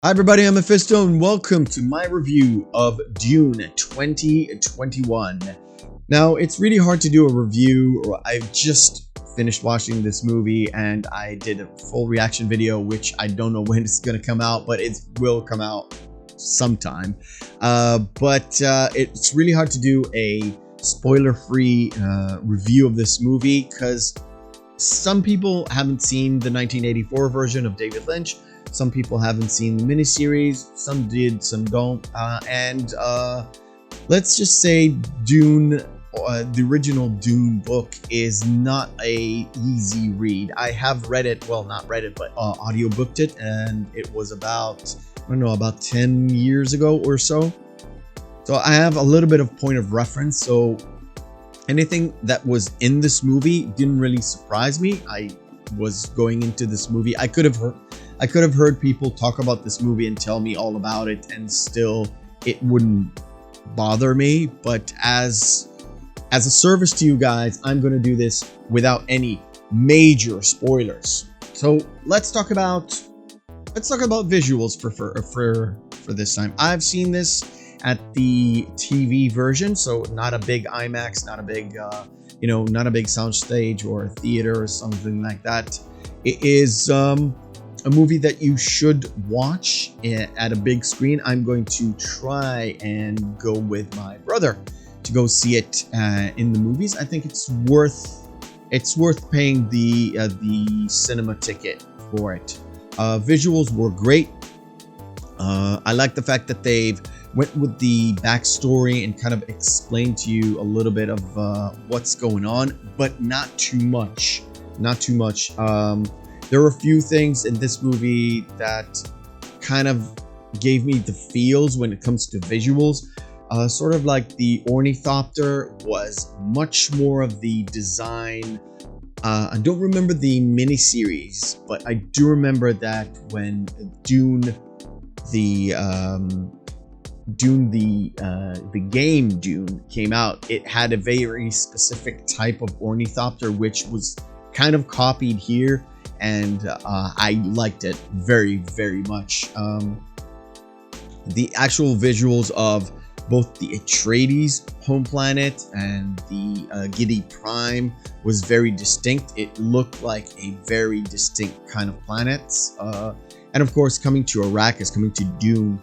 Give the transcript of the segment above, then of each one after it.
Hi everybody, I'm Mephisto and welcome to my review of Dune 2021. Now, it's really hard to do a review. I've just finished watching this movie and I did a full reaction video, which I don't know when it's going to come out, but it will come out sometime. It's really hard to do a spoiler-free review of this movie because some people haven't seen the 1984 version of David Lynch. Some people haven't seen the miniseries. Some did, some don't. Let's just say Dune, the original Dune book, is not a easy read. I have read it, well, not read it, but audiobooked it, and it was about 10 years ago or so. So I have a little bit of point of reference. So anything that was in this movie didn't really surprise me. I was going into this movie. I could have heard people talk about this movie and tell me all about it, and still it wouldn't bother me. But as a service to you guys, I'm going to do this without any major spoilers. So let's talk about visuals for this time. I've seen this at the TV version, so not a big IMAX, not a big not a big soundstage or a theater or something like that. It is a movie that you should watch at a big screen. I'm going to try and go with my brother to go see it in the movies. I think it's worth paying the cinema ticket for it. Visuals were great. I like the fact that they've went with the backstory and kind of explained to you a little bit of what's going on, but not too much. There were a few things in this movie that kind of gave me the feels when it comes to visuals. Sort of like the ornithopter was much more of the design. I don't remember the miniseries, but I do remember that when Dune, the game Dune came out, it had a very specific type of ornithopter, which was kind of copied here. And I liked it very, very much. The actual visuals of both the Atreides home planet and the Giddy Prime was very distinct. It looked like a very distinct kind of planet. And of course, coming to Arrakis, coming to Dune,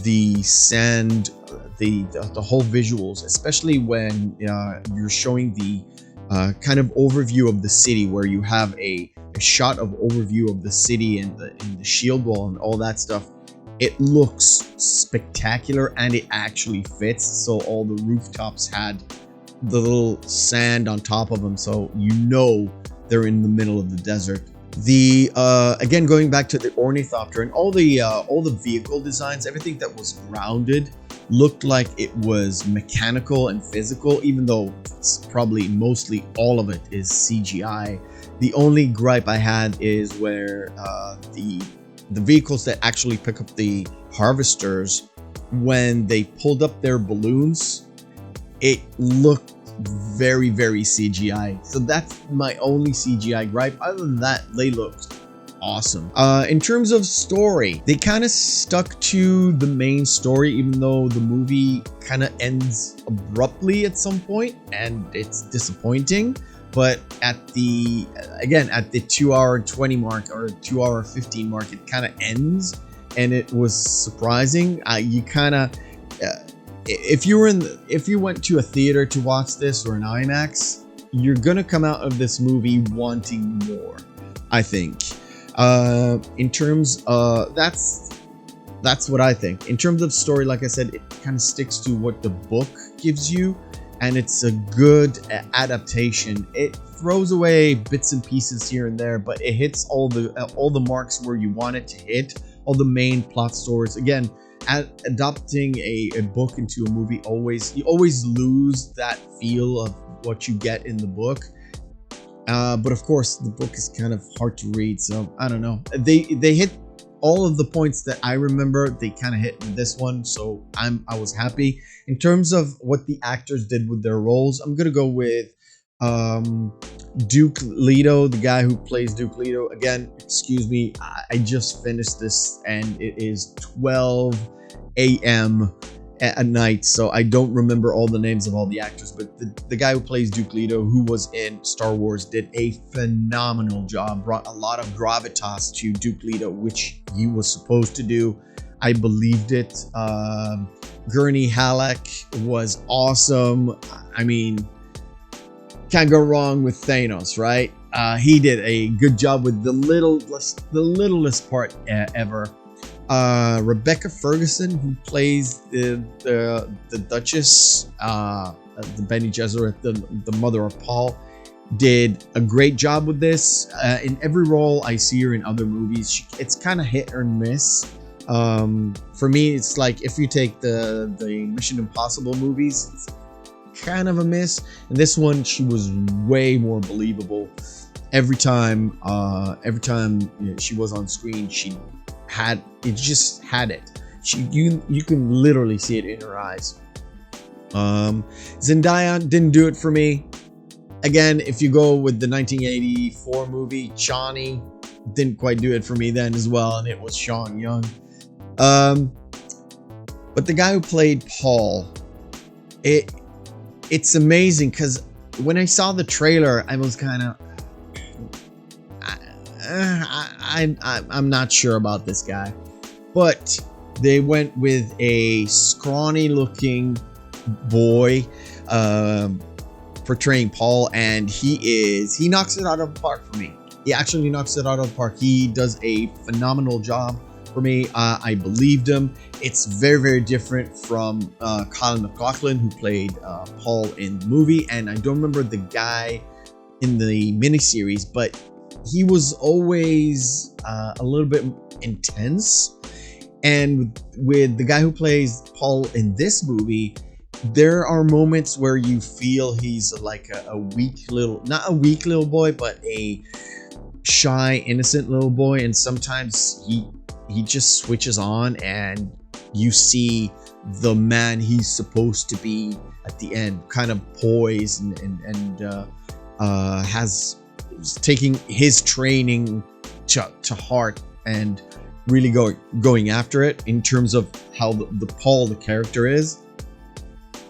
the sand, the whole visuals, especially when you're showing the kind of overview of the city, where you have a shot of overview of the city and the shield wall and all that stuff. It looks spectacular and it actually fits. So all the rooftops had the little sand on top of them, so you know they're in the middle of the desert. The again, going back to the ornithopter and all the vehicle designs, everything that was grounded looked like it was mechanical and physical, even though it's probably mostly all of it is CGI. The only gripe I had is where the vehicles that actually pick up the harvesters, when they pulled up their balloons, it looked very, very CGI. So that's my only CGI gripe. Other than that, they looked awesome. In terms of story, they kind of stuck to the main story, even though the movie kind of ends abruptly at some point, and it's disappointing. But at the 2-hour 20 mark or 2-hour 15 mark, it kind of ends, and it was surprising. You kind of if you went to a theater to watch this or an IMAX, you're gonna come out of this movie wanting more, I think. In terms that's what I think. In terms of story, like I said, it kind of sticks to what the book gives you, and it's a good adaptation. It throws away bits and pieces here and there, but it hits all the marks where you want it to hit, all the main plot stories. Again, adapting a book into a movie, you always lose that feel of what you get in the book. But of course, the book is kind of hard to read, so I don't know. They hit all of the points that I remember. They kind of hit in this one, so I was happy. In terms of what the actors did with their roles, I'm gonna go with Um, Duke Leto, the guy who plays Duke Leto. Again, excuse me, I just finished this and it is 12 a.m. At night, so I don't remember all the names of all the actors, but the guy who plays Duke Leto, who was in Star Wars, did a phenomenal job, brought a lot of gravitas to Duke Leto, which he was supposed to do. I believed it. Gurney Halleck was awesome. I mean, can't go wrong with Thanos, right? He did a good job with the littlest part ever. Rebecca Ferguson, who plays the Duchess, the Bene Gesserit, the mother of Paul, did a great job with this. In every role I see her in other movies, it's kind of hit or miss. For me, it's like if you take the Mission Impossible movies, it's kind of a miss. And this one, she was way more believable. Every time she was on screen, just had it. You can literally see it in her eyes. Zendaya didn't do it for me. Again, if you go with the 1984 movie, Shawnee didn't quite do it for me then as well, and it was Sean Young. But the guy who played Paul, it's amazing because when I saw the trailer, I was kind of I'm not sure about this guy, but they went with a scrawny looking boy portraying Paul, and he knocks it out of the park for me. He actually knocks it out of the park. He does a phenomenal job for me. I believed him. It's very, very different from Colin McLaughlin, who played Paul in the movie, and I don't remember the guy in the miniseries, but he was always a little bit intense. And with the guy who plays Paul in this movie, there are moments where you feel he's like a weak little, not a weak little boy, but a shy, innocent little boy. And sometimes he just switches on and you see the man he's supposed to be at the end, kind of poised and has taking his training to heart and really going after it in terms of how the Paul, the character, is.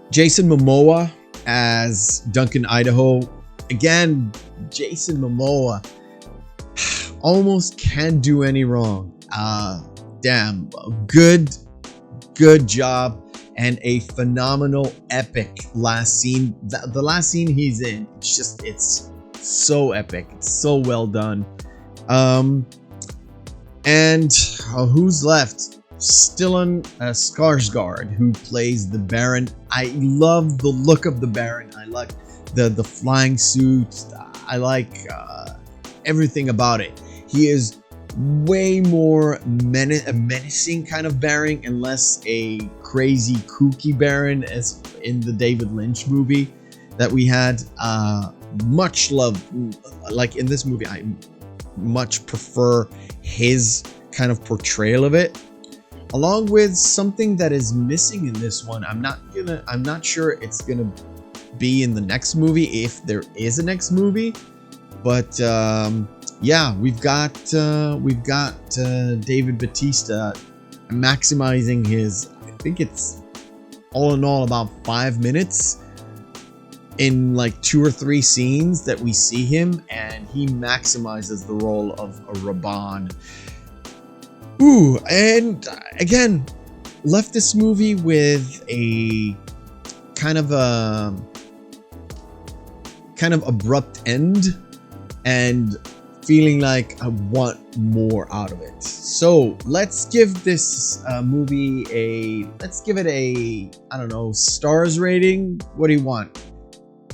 Jason Momoa as Duncan Idaho. Again, Jason Momoa almost can't do any wrong. Damn, good job, and a phenomenal epic last scene. The last scene he's in, it's so epic. It's so well done. And who's left? Stellan Skarsgård, who plays the Baron. I love the look of the Baron. I like the flying suit. I like everything about it. He is way more menacing kind of Baron, and less a crazy kooky Baron as in the David Lynch movie that we had. Much love, like in this movie, I much prefer his kind of portrayal of it, along with something that is missing in this one. I'm not sure it's gonna be in the next movie, if there is a next movie, but yeah, we've got David Bautista maximizing his, I think it's all in all about 5 minutes in like 2 or 3 scenes that we see him, and he maximizes the role of a Raban. Ooh, and again, left this movie with a kind of abrupt end, and feeling like I want more out of it. So let's give this movie let's give it a, I don't know, stars rating. What do you want?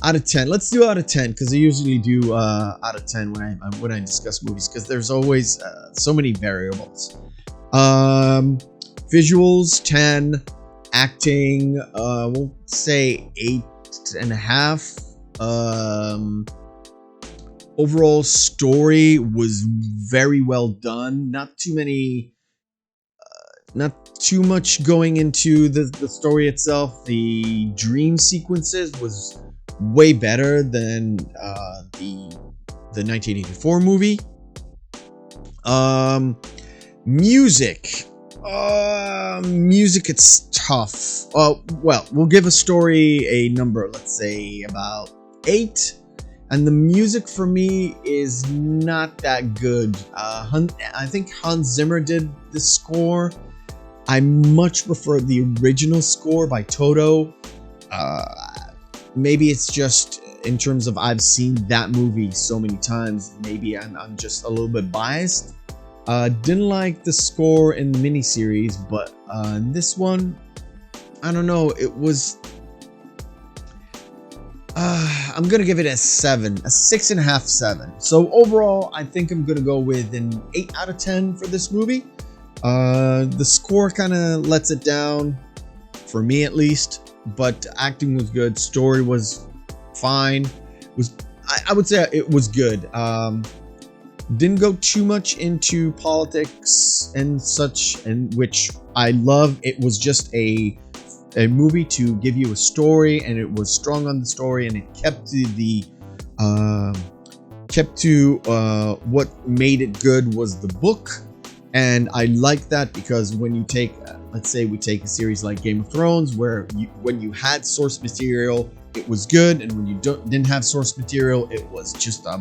Out of 10. Let's do out of 10, because I usually do out of 10 when I discuss movies, because there's always so many variables. Visuals 10, acting we'll say 8.5. Overall story was very well done. Not too much going into the story itself. The dream sequences way better than the 1984 movie. Music. Music, it's tough. Well, we'll give a story a number, let's say about 8. And the music for me is not that good. I think Hans Zimmer did the score. I much prefer the original score by Toto. Maybe it's just in terms of I've seen that movie so many times. Maybe I'm just a little bit biased. Didn't like the score in the miniseries, but this one, I don't know. It was. I'm gonna give it a 7, a 6.5, 7. So overall, I think I'm gonna go with an 8 out of 10 for this movie. The score kind of lets it down, for me at least. But acting was good. Story was fine. I would say it was good. Didn't go too much into politics and such, and which I love. It was just a movie to give you a story, and it was strong on the story, and it kept to what made it good was the book. And I like that, because when you take, let's say we take a series like Game of Thrones, where when you had source material, it was good, and when you didn't have source material, it was just a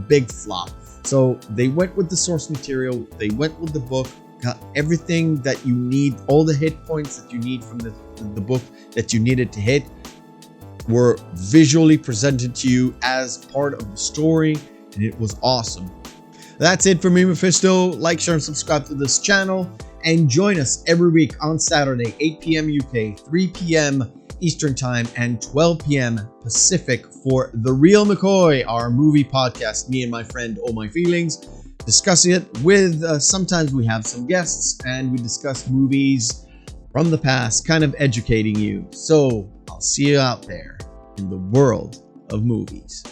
big flop. So they went with the source material, they went with the book, got everything that you need, all the hit points that you need from the book that you needed to hit were visually presented to you as part of the story, and it was awesome. That's it for me, Mephisto. Like, share, and subscribe to this channel, and join us every week on Saturday, 8 p.m. UK, 3 p.m. Eastern Time, and 12 p.m. Pacific for The Real McCoy, our movie podcast. Me and my friend Oh My Feelings discussing it with, sometimes we have some guests, and we discuss movies from the past, kind of educating you. So I'll see you out there in the world of movies.